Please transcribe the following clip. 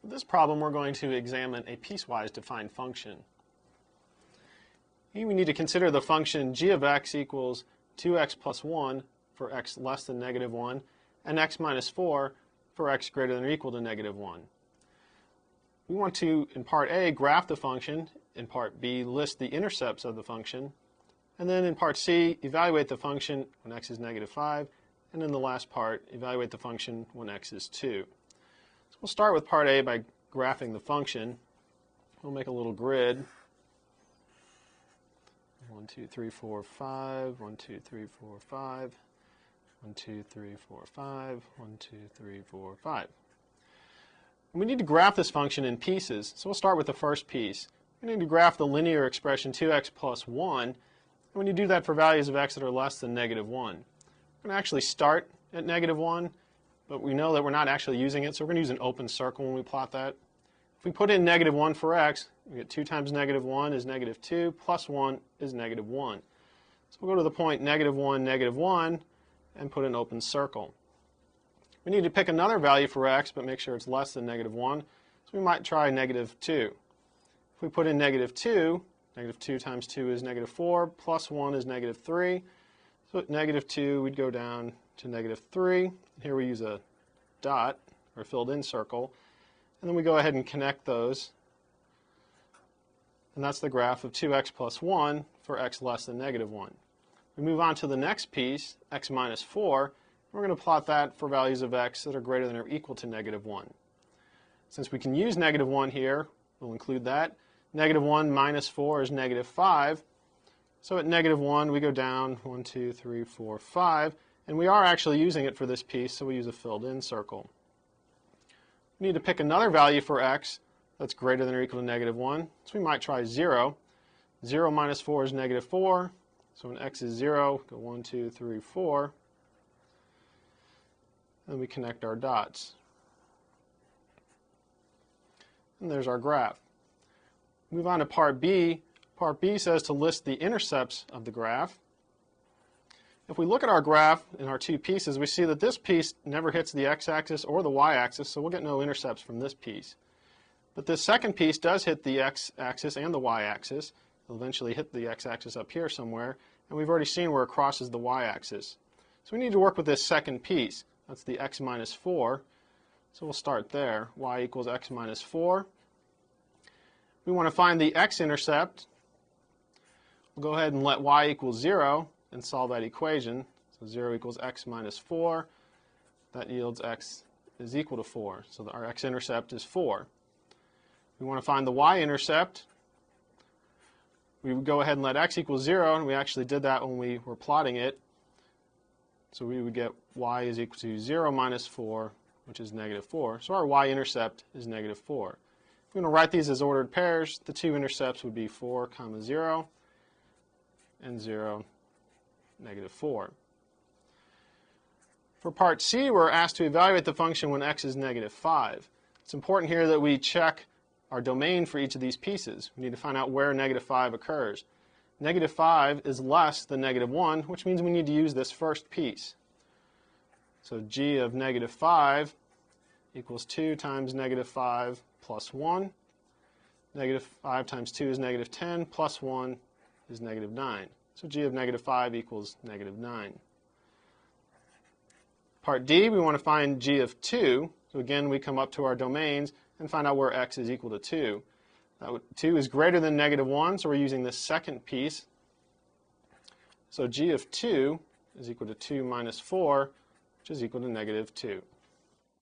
For this problem, we're going to examine a piecewise defined function. Here we need to consider the function g of x equals 2x plus 1 for x less than negative 1, and x minus 4 for x greater than or equal to negative 1. We want to, in part A, graph the function, in part B, list the intercepts of the function, and then in part C, evaluate the function when x is negative 5, and in the last part, evaluate the function when x is 2. So we'll start with part A by graphing the function. We'll make a little grid. 1, 2, 3, 4, 5, 1, 2, 3, 4, 5, 1, 2, 3, 4, 5, 1, 2, 3, 4, 5. And we need to graph this function in pieces, so we'll start with the first piece. We need to graph the linear expression 2x plus 1, and when you do that for values of x that are less than negative 1. We're going to actually start at negative 1, but we know that we're not actually using it, so we're going to use an open circle when we plot that. If we put in negative 1 for x, we get 2 times negative 1 is negative 2, plus 1 is negative 1. So we'll go to the point negative 1, and put an open circle. We need to pick another value for x, but make sure it's less than negative 1, so we might try negative 2. If we put in negative 2 times 2 is negative 4, plus 1 is negative 3. So at negative 2, we'd go down to negative 3. Here we use a dot, or filled in circle, and then we go ahead and connect those. And that's the graph of 2x plus 1 for x less than negative 1. We move on to the next piece, x minus 4. We're going to plot that for values of x that are greater than or equal to negative 1. Since we can use negative 1 here, we'll include that. Negative 1 minus 4 is negative 5. So at negative 1, we go down 1, 2, 3, 4, 5. And we are actually using it for this piece, so we use a filled-in circle. We need to pick another value for x that's greater than or equal to negative 1. So we might try 0. 0 minus 4 is negative 4. So when x is 0, go 1, 2, 3, 4. And we connect our dots. And there's our graph. Move on to part B. Part B says to list the intercepts of the graph. If we look at our graph in our two pieces, we see that this piece never hits the x-axis or the y-axis, so we'll get no intercepts from this piece. But this second piece does hit the x-axis and the y-axis. It'll eventually hit the x-axis up here somewhere, and we've already seen where it crosses the y-axis. So we need to work with this second piece. That's the x minus 4. So we'll start there. Y equals x minus 4. We want to find the x-intercept. We'll go ahead and let y equal 0 and solve that equation. So 0 equals x minus 4. That yields x is equal to 4. So our x-intercept is 4. We want to find the y-intercept. We would go ahead and let x equal 0, and we actually did that when we were plotting it. So we would get y is equal to 0 minus 4, which is negative 4. So our y-intercept is negative 4. If we're going to write these as ordered pairs, the two intercepts would be 4, 0, and 0, negative 4. For part C, we're asked to evaluate the function when x is negative 5. It's important here that we check our domain for each of these pieces. We need to find out where negative 5 occurs. Negative 5 is less than negative 1, which means we need to use this first piece. So g of negative 5 equals 2 times negative 5 plus 1. Negative 5 times 2 is negative 10, plus 1 is negative 9. So g of negative 5 equals negative 9. Part D, we want to find g of 2. So again, we come up to our domains and find out where x is equal to 2. 2 is greater than negative 1, so we're using this second piece. So g of 2 is equal to 2 minus 4, which is equal to negative 2.